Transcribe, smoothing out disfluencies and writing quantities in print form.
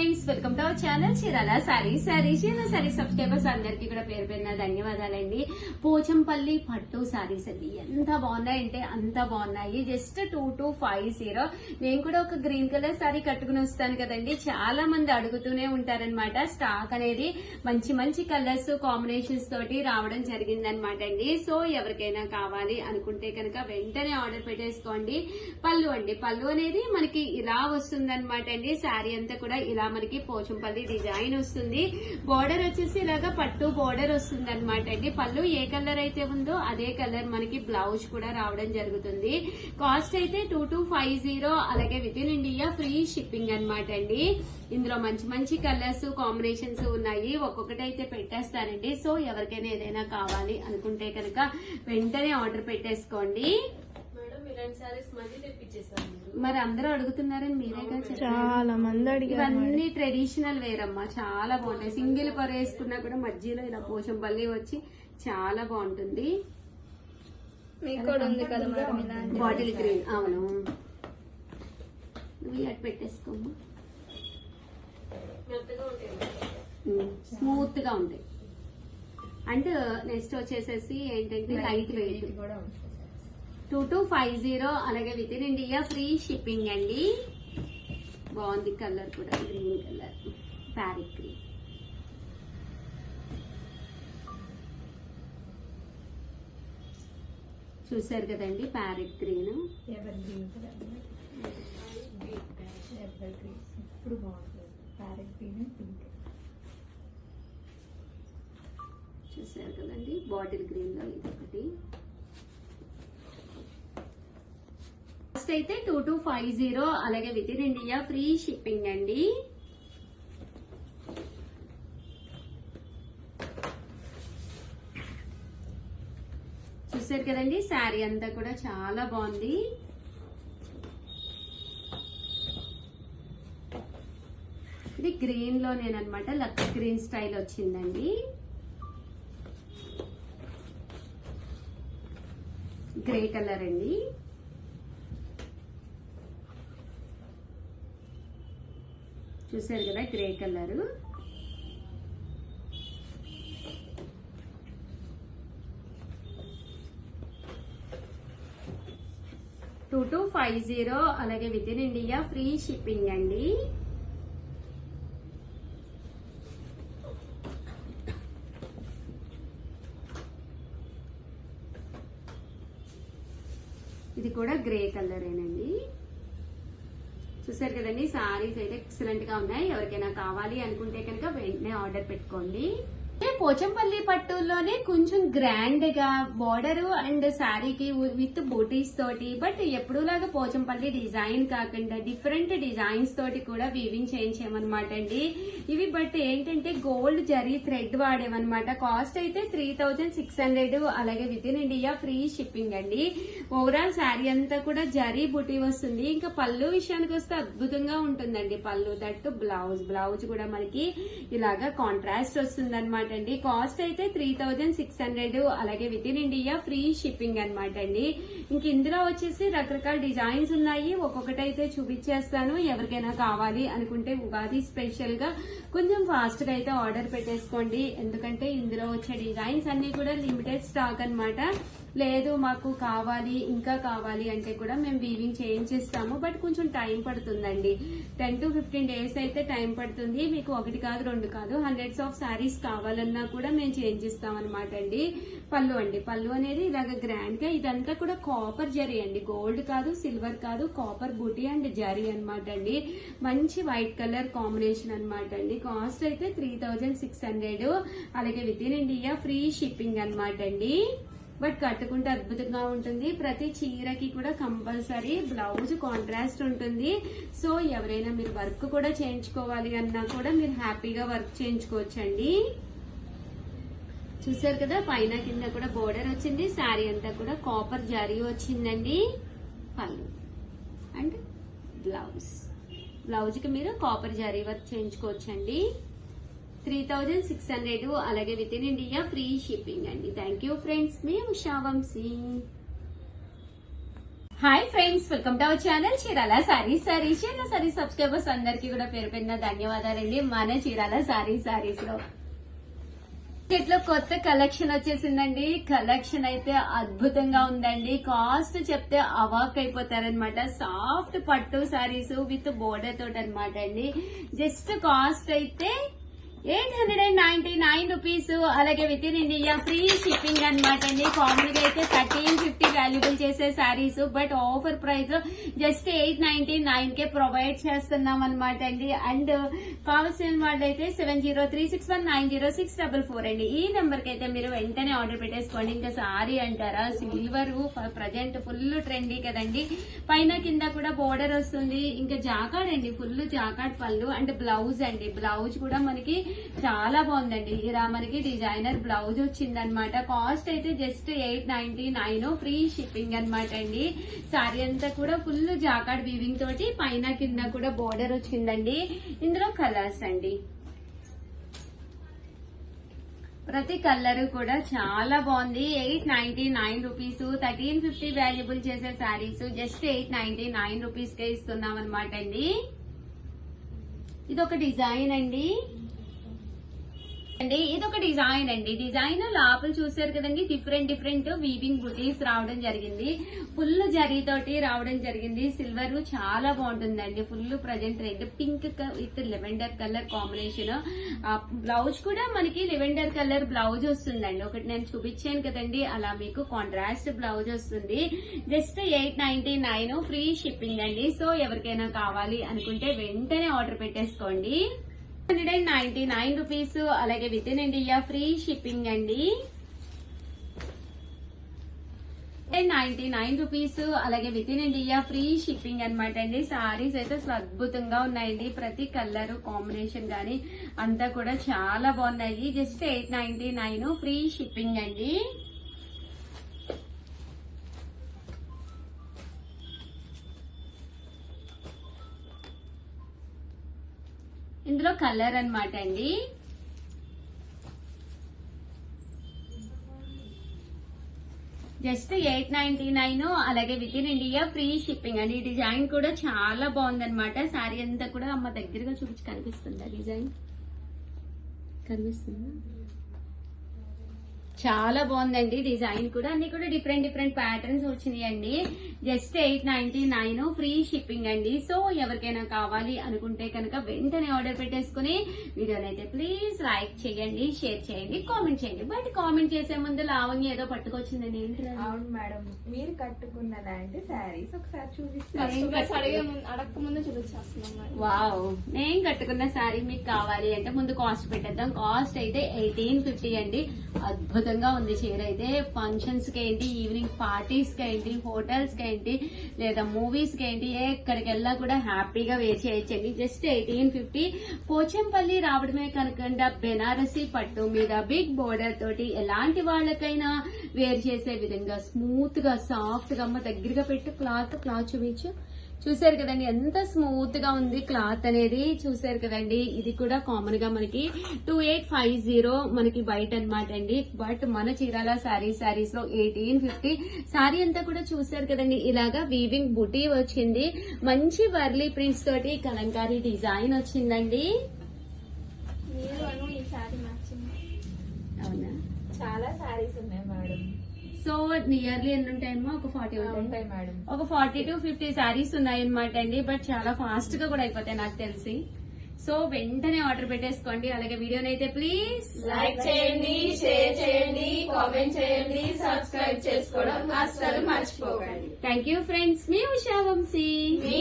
Friends, welcome to our channel Chirala saris. Subscribers అందరికీ కూడా పేరు పేరున ధన్యవాదాలండి. పోచంపల్లి పట్టు సారీస్ అండి, ఎంత బాగున్నాయంటే అంత బాగున్నాయి. జస్ట్ 2250. నేను కూడా ఒక గ్రీన్ కలర్ సారీ కట్టుకుని వస్తాను కదండి, చాలా మంది అడుగుతూనే ఉంటారనమాట. స్టాక్ అనేది మంచి మంచి కలర్స్ కాంబినేషన్స్ తోటి రావడం జరిగిందనమాట అండి. సో ఎవరికైనా కావాలి అనుకుంటే కనుక వెంటనే ఆర్డర్ పెట్టేసుకోండి. పళ్ళు అండి, పళ్ళు అనేది మనకి ఇలా వస్తుందన్నమాట అండి. శారీ అంతా కూడా ఇలా మనకి పోచంపల్లి డిజైన్ వస్తుంది. బోర్డర్ వచ్చేసి ఇలాగా పట్టు బోర్డర్ వస్తుంది అనమాట అండి. పళ్ళు ఏ కలర్ అయితే ఉందో అదే కలర్ మనకి బ్లౌజ్ కూడా రావడం జరుగుతుంది. కాస్ట్ అయితే 2250. అలాగే with in India free shipping అనమాట అండి. ఇందులో మంచి మంచి కలర్స్ కాంబినేషన్స్ ఉన్నాయి, ఒక్కొక్కటి అయితే పెట్టేస్తానండి. సో ఎవరికైనా ఏదైనా కావాలి అనుకుంటే కనుక వెంటనే ఆర్డర్ పెట్టేసుకోండి. మరి అందరూ అడుగుతున్నారని మీరేగా చాలా మంది అడిగారు. ఇవన్నీ ట్రెడిషనల్ వేర్ అమ్మా, చాలా బాగుంటాయి. సింగిల్ పర్ వేసుకున్నా కూడా మధ్యలో ఇలా పోచంపల్లి వచ్చి చాలా బాగుంటుంది. బాటిల్ గ్రీన్, అవును, నువ్వు అటు పెట్టేసుకోమ్మా. స్మూత్ గా ఉంటాయి. అండ్ నెక్స్ట్ వచ్చేసేసి ఏంటంటే లైట్ వెయిట్ 2250. అలాగే with in India free shipping అండి. బాగుంది కలర్ కూడా, గ్రీన్ కలర్, ప్యారెట్ గ్రీన్. చూసారు కదండి, ప్యారెట్ గ్రీన్. చూసారు కదండి, బాటిల్ గ్రీన్ లో ఇది ఒకటి. అయితే 2250. అలాగే with in India free shipping అండి. చూసారు కదండి, శారీ అంతా కూడా చాలా బాగుంది. ఇది గ్రీన్ లోనేనమాట, లక్స్ గ్రీన్ స్టైల్ వచ్చిందండి. గ్రే కలర్ అండి. చూసారు కదా, గ్రే కలర్. 2250. అలాగే with in India free shipping అండి. ఇది కూడా గ్రే కలరేనండి. చూసారు కదండి, సారీస్ అయితే ఎక్సలెంట్ గా ఉన్నాయి. ఎవరికైనా కావాలి అనుకుంటే కనుక వెంటనే ఆర్డర్ పెట్టుకోండి. పోచంపల్లి పట్టులోనే కొంచెం గ్రాండ్ గా బోర్డర్ అండ్ శారీకి విత్ బూటీస్ తోటి, బట్ ఎప్పుడులాగా పోచంపల్లి డిజైన్ కాకుండా డిఫరెంట్ డిజైన్స్ తోటి కూడా వీవింగ్ చేయించామన్నమాట అండి. ఇవి బట్ ఏంటంటే గోల్డ్ జరీ థ్రెడ్ వాడేమన్నమాట. కాస్ట్ అయితే 3600. అలాగే with in India free shipping అండి. ఓవరాల్ శారీ అంతా కూడా జరీ బుటీ వస్తుంది. ఇంకా పళ్ళు విషయానికి వస్తే అద్భుతంగా ఉంటుందండి. పళ్ళు దట్టు బ్లౌజ్ కూడా మనకి ఇలాగా కాంట్రాస్ట్ వస్తుంది అనమాట అండి. కాస్ట్ అయితే 3600. అలాగే with in India free shipping అనమాట అండి. ఇంక ఇందులో వచ్చేసి రకరకాల డిజైన్స్ ఉన్నాయి, ఒక్కొక్కటి అయితే చూపించేస్తాను. ఎవరికైనా కావాలి అనుకుంటే ఉగాది స్పెషల్ గా కొంచెం ఫాస్ట్ గా అయితే ఆర్డర్ పెట్టేసుకోండి. ఎందుకంటే ఇందులో వచ్చే డిజైన్స్ అన్ని కూడా లిమిటెడ్ స్టాక్ అనమాట. లేదు మాకు కావాలి ఇంకా కావాలి అంటే కూడా మేము వీవింగ్ చేయించేస్తాము, బట్ కొంచెం టైం పడుతుందండి. 10 to 15 days అయితే టైం పడుతుంది. మీకు 1 కాదు 2 కాదు, హండ్రెడ్స్ ఆఫ్ శారీస్ కావాలన్నా కూడా మేము చేయించిస్తాం అనమాట అండి. పళ్ళు అండి, పళ్ళు అనేది ఇలాగ గ్రాండ్ గా, ఇదంతా కూడా కాపర్ జరీ అండి, గోల్డ్ కాదు సిల్వర్ కాదు, కాపర్ బూటీ అండ్ జరీ అనమాట అండి. మంచి వైట్ కలర్ కాంబినేషన్ అనమాట అండి. కాస్ట్ అయితే 3600. అలాగే with in India free shipping అనమాట అండి. బట్ కట్టుకుంటే అద్భుతంగా ఉంటుంది. ప్రతి చీరకి కూడా కంపల్సరీ బ్లౌజ్ కాంట్రాస్ట్ ఉంటుంది. సో ఎవరైనా మీరు వర్క్ కూడా చేయించుకోవాలి అన్నా కూడా మీరు హ్యాపీగా వర్క్ చేయించుకోవచ్చండి. చూసారు కదా, పైన కింద కూడా బోర్డర్ వచ్చింది. శారీ అంతా కూడా కాపర్ జరీ వచ్చిందండి. పళ్ళు అండ్ బ్లౌజ్ కి మీరు కాపర్ జరీ వర్క్ చేయించుకోవచ్చండి. 3600. అలాగే with in India free shipping అండి. థ్యాంక్ యూ ఫ్రెండ్స్, మీ Usha Vamsi. Hi friends, welcome to our channel Chirala saris subscribers అందరికీ కూడా పేరు పేరున ధన్యవాదాలండి. మన చీరాల సారీస్ లో ఇట్లా కొత్త కలెక్షన్ వచ్చేసిందండి. కలెక్షన్ అయితే అద్భుతంగా ఉందండి. కాస్ట్ చెప్తే అవాక్ అయిపోతారనమాట. సాఫ్ట్ పట్టు సారీస్ విత్ బోర్డర్ తోటి అనమాట అండి. జస్ట్ కాస్ట్ అయితే 899 రూపీస్. అలాగే with in India free shipping అనమాట అండి. కామన్గా అయితే 1350 వాల్యుబుల్ చేసే saris, but offer price just 899 K provide చేస్తున్నాం అనమాట అండి. అండ్ కావాల్సిన వాళ్ళైతే 7036190644 అండి. ఈ నెంబర్ కి అయితే మీరు వెంటనే ఆర్డర్ పెట్టేసుకోండి. ఇంకా సారీ అంటారా, సిల్వర్ ప్రజెంట్ ఫుల్ ట్రెండీ కదండి. పైన కింద కూడా బోర్డర్ వస్తుంది. ఇంకా జాకాడ్ అండి, ఫుల్ జాకాడ్ పళ్ళు అండ్ బ్లౌజ్ అండి. బ్లౌజ్ కూడా మనకి చాలా బాగుందండి. ఇలా మనకి డిజైనర్ బ్లౌజ్ వచ్చిందనమాట. కాస్ట్ అయితే జస్ట్ 899 ఫ్రీ షిప్పింగ్ అనమాట అండి. సారీ అంతా కూడా ఫుల్ జాకాడ్ వీవింగ్ తోటి పైన కింద కూడా బోర్డర్ వచ్చిందండి. ఇందులో కలర్స్ అండి, ప్రతి కలర్ కూడా చాలా బాగుంది. 899 రూపీస్, 1350 వాల్యుబుల్ చేసే శారీస్ జస్ట్ 899 రూపీస్ కే ఇస్తున్నాం అనమాట అండి. ఇది ఒక డిజైన్ అండి. ఇదొక డిజైన్ అండి. డిజైన్ లోపల చూసారు కదండి, డిఫరెంట్ వీవింగ్ బుటీస్ రావడం జరిగింది. ఫుల్ జరీతోటి రావడం జరిగింది. సిల్వర్ చాలా బాగుంటుందండి. Full present red pink with lavender colour combination. Blouse కూడా మనకి లెవెండర్ కలర్ బ్లౌజ్ వస్తుందండి. ఒకటి నేను చూపించాను కదండి, అలా మీకు కాంట్రాస్ట్ బ్లౌజ్ వస్తుంది. జస్ట్ 899 ఫ్రీ షిప్పింగ్ అండి. సో ఎవరికైనా కావాలి అనుకుంటే వెంటనే ఆర్డర్ పెట్టేసుకోండి. 199 రూపీస్. అలాగే with in India free shipping అండి. 99 రూపీస్. అలాగే with in India free shipping అనమాట అండి. సారీస్ అయితే అసలు అద్భుతంగా ఉన్నాయండి. ప్రతి కలర్ కాంబినేషన్ గానీ అంతా కూడా చాలా బాగున్నాయి. జస్ట్ 899 ఫ్రీ షిప్పింగ్ అండి. ఇందులో కలర్ అన్నమాట అండి. జస్ట్ 899. అలాగే with in India free shipping అండి. ఈ డిజైన్ కూడా చాలా బాగుందన్నమాట. శారీ అంతా కూడా అమ్మ దగ్గరగా చూపించి కనిపిస్తుందా? డిజైన్ కనిపిస్తుందా? చాలా బాగుందండి. డిజైన్ కూడా అన్ని కూడా డిఫరెంట్ ప్యాటర్న్స్ వచ్చినాయండి. జస్ట్ 899 ఫ్రీ షిప్పింగ్ అండి. సో ఎవరికైనా కావాలి అనుకుంటే కనుక వెంటనే ఆర్డర్ పెట్టేసుకుని వీడియోని అయితే ప్లీజ్ లైక్ చేయండి, షేర్ చేయండి, కామెంట్ చేయండి. బట్ కామెంట్ చేసే ముందు లావణ్య ఏదో పట్టుకొచ్చిందండి. ఏంటి? అవును మేడం, మీరు కట్టుకున్న లాంటి శారీస్ ఒకసారి చూపిస్తాను. అడక్క ముందు చూపించేస్తున్నాం. వావ్, నేను కట్టుకున్న శారీ మీకు కావాలి అంటే ముందు కాస్ట్ పెట్టేద్దాం. కాస్ట్ అయితే 1850 అండి. అద్భుతంగా ఉంది చీర అయితే. ఫంక్షన్స్ కి ఏంటి, ఈవినింగ్ పార్టీస్ కి ఏంటి, హోటల్స్ కి ఏంటి, లేదా మూవీస్ కి ఏంటి, ఎక్కడికి వెళ్ళా కూడా హ్యాపీగా వేర్ చేయొచ్చండి. జస్ట్ 1850. పోచంపల్లి రావడమే కనుక బెనారసి పట్టు మీద బిగ్ బోర్డర్ తోటి ఎలాంటి వాళ్ళకైనా వేర్ చేసే విధంగా స్మూత్ గా సాఫ్ట్ గా అమ్మ దగ్గరగా పెట్టి క్లాత్ చూపించు. చూసారు కదండి ఎంత స్మూత్ గా ఉంది క్లాత్ అనేది. చూసారు కదండి, ఇది కూడా కామన్ గా మనకి 2850 మనకి బయట అనమాట అండి. బట్ మన చీరాల సారీస్ లో 1850. సారీ అంతా కూడా చూసారు కదండి, ఇలాగా వీవింగ్ బుటీ వచ్చింది. మంచి వర్లీ ప్రింట్స్ తోటి కలంకారీ డిజైన్ వచ్చిందండి. ఈ సారీ మ్యాచింగ్. అవునా? చాలా శారీస్ ఉన్నాయి మేడం. సో నియర్లీ ఎన్ని ఉంటాయమ్మా? ఒక 40 ఉంటాయి మేడం. ఒక 40 to 50 శారీస్ ఉన్నాయన్నమాట అండి. బట్ చాలా ఫాస్ట్ గా కూడా అయిపోతాయి నాకు తెలిసి. సో వెంటనే ఆర్డర్ పెట్టేసుకోండి. అలాగే వీడియోని అయితే ప్లీజ్ లైక్ చేయండి, షేర్ చేయండి, కామెంట్ చేయండి, సబ్స్క్రైబ్ చేసుకోవడం అస్సలు మర్చిపోకండి. Thank you friends. మీ ఉషా వంశీ, మీ